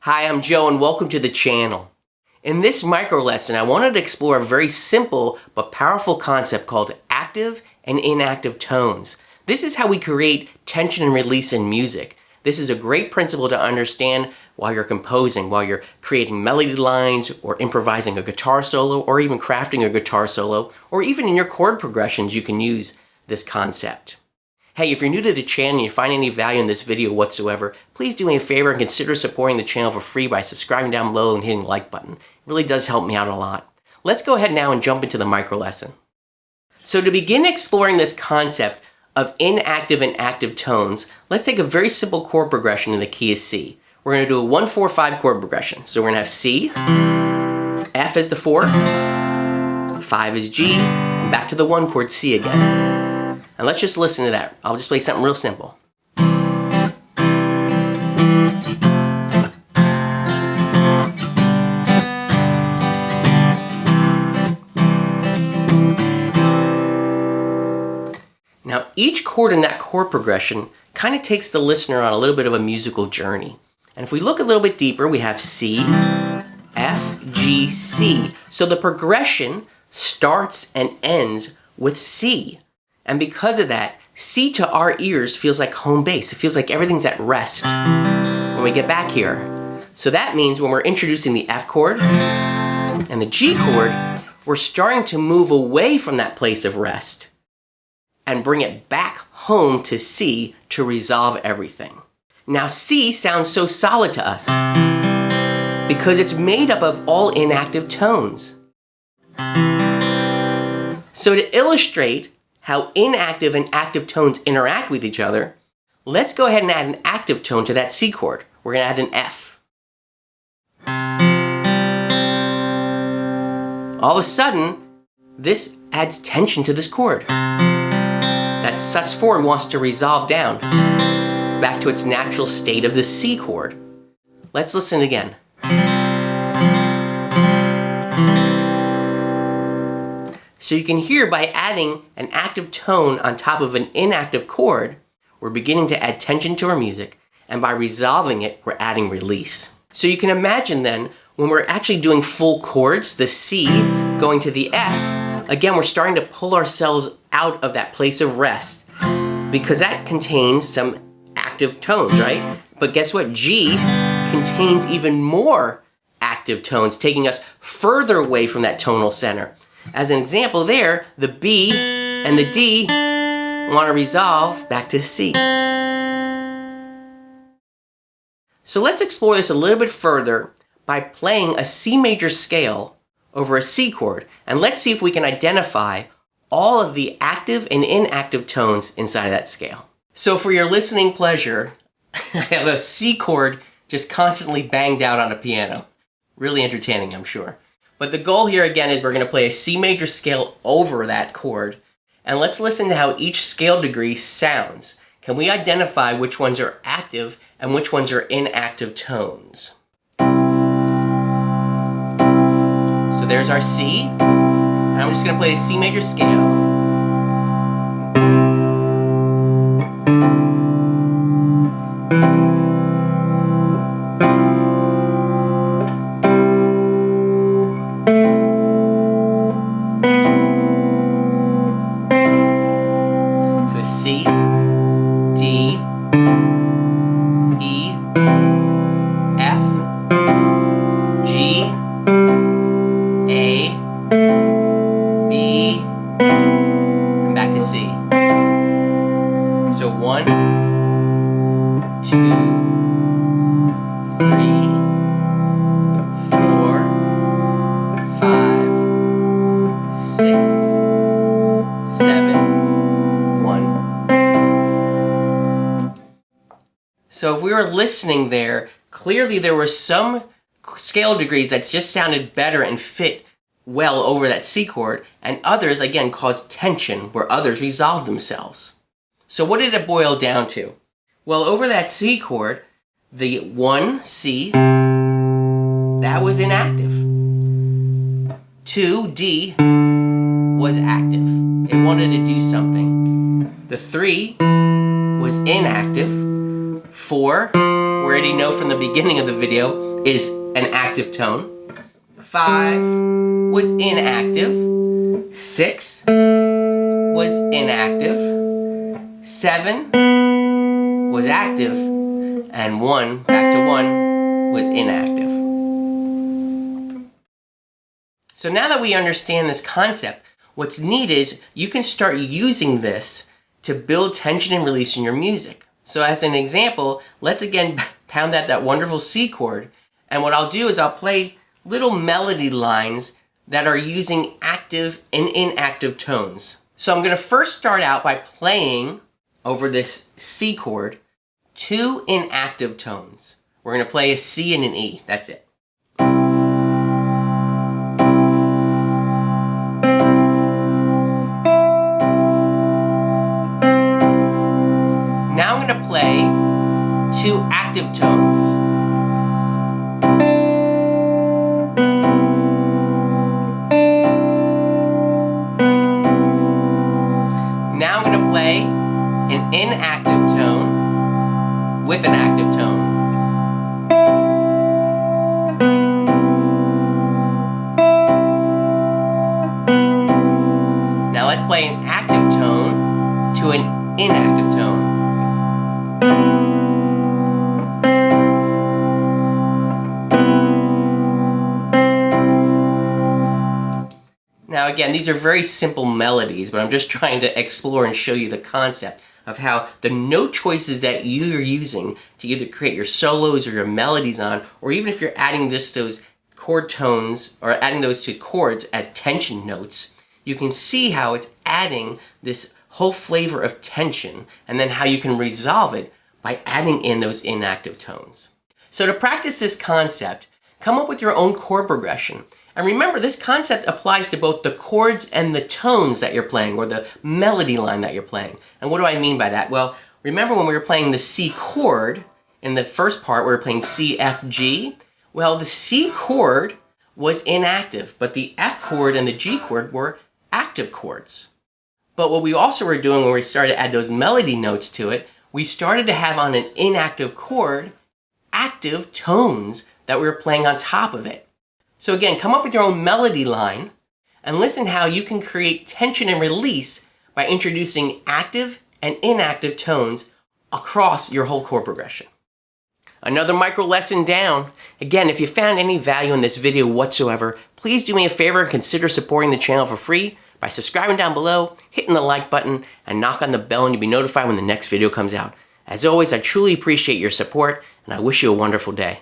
Hi, I'm Joe and welcome to the channel. In this micro lesson, I wanted to explore a very simple but powerful concept called active and inactive tones. This is how we create tension and release in music. This is a great principle to understand while you're composing, while you're creating melody lines or improvising a guitar solo or even crafting a guitar solo, or even in your chord progressions you can use this concept. Hey, if you're new to the channel and you find any value in this video whatsoever, please do me a favor and consider supporting the channel for free by subscribing down below and hitting the like button. It really does help me out a lot. Let's go ahead now and jump into the micro lesson. So to begin exploring this concept of inactive and active tones, let's take a very simple chord progression in the key of C. We're going to do a 1-4-5 chord progression. So we're going to have C, F is the 4, 5 is G, and back to the 1 chord, C again. And let's just listen to that. I'll just play something real simple. Now, each chord in that chord progression kind of takes the listener on a little bit of a musical journey. And if we look a little bit deeper, we have C, F, G, C. So the progression starts and ends with C. And because of that, C to our ears feels like home base. It feels like everything's at rest when we get back here. So that means when we're introducing the F chord and the G chord, we're starting to move away from that place of rest and bring it back home to C to resolve everything. Now C sounds so solid to us because it's made up of all inactive tones. So to illustrate how inactive and active tones interact with each other, let's go ahead and add an active tone to that C chord. We're going to add an F. All of a sudden, this adds tension to this chord. That sus4 wants to resolve down back to its natural state of the C chord. Let's listen again. So you can hear by adding an active tone on top of an inactive chord, we're beginning to add tension to our music, and by resolving it, we're adding release. So you can imagine then, when we're actually doing full chords, the C going to the F, again, we're starting to pull ourselves out of that place of rest because that contains some active tones, right? But guess what? G contains even more active tones, taking us further away from that tonal center. As an example there, the B and the D want to resolve back to C. So let's explore this a little bit further by playing a C major scale over a C chord, and let's see if we can identify all of the active and inactive tones inside of that scale. So for your listening pleasure, I have a C chord just constantly banged out on a piano. Really entertaining, I'm sure. But the goal here again is we're going to play a C major scale over that chord, and let's listen to how each scale degree sounds. Can we identify which ones are active and which ones are inactive tones? So there's our C, and I'm just going to play a C major scale. C, D, E, F, G, A, B, and back to C. So 1, 2, 3, 4, 5, 6, 7, So if we were listening there, clearly there were some scale degrees that just sounded better and fit well over that C chord, and others, again, caused tension where others resolved themselves. So what did it boil down to? Well, over that C chord, the 1, C, that was inactive. 2, D, was active. It wanted to do something. The 3 was inactive. 4 already know from the beginning of the video, is an active tone. 5 was inactive. 6 was inactive. 7 was active. And 1, back to 1, was inactive. So now that we understand this concept, what's neat is you can start using this to build tension and release in your music. So as an example, let's again pound that wonderful C chord. And what I'll do is I'll play little melody lines that are using active and inactive tones. So I'm going to first start out by playing over this C chord 2 inactive tones. We're going to play a C and an E. That's it. Now I'm going to play 2 active tones. Now I'm going to play an inactive tone with an active tone. Now let's play an active tone to an inactive tone. Now again, these are very simple melodies, but I'm just trying to explore and show you the concept of how the note choices that you're using to either create your solos or your melodies on, or even if you're adding those chord tones, or adding those to chords as tension notes, you can see how it's adding this whole flavor of tension, and then how you can resolve it by adding in those inactive tones. So to practice this concept, come up with your own chord progression. And remember, this concept applies to both the chords and the tones that you're playing, or the melody line that you're playing. And what do I mean by that? Well, remember when we were playing the C chord, in the first part we were playing C, F, G? Well, the C chord was inactive, but the F chord and the G chord were active chords. But what we also were doing when we started to add those melody notes to it, we started to have on an inactive chord active tones that we were playing on top of it. So again, come up with your own melody line and listen how you can create tension and release by introducing active and inactive tones across your whole chord progression. Another micro lesson down. Again, if you found any value in this video whatsoever, please do me a favor and consider supporting the channel for free by subscribing down below, hitting the like button, and knock on the bell and you'll be notified when the next video comes out. As always, I truly appreciate your support and I wish you a wonderful day.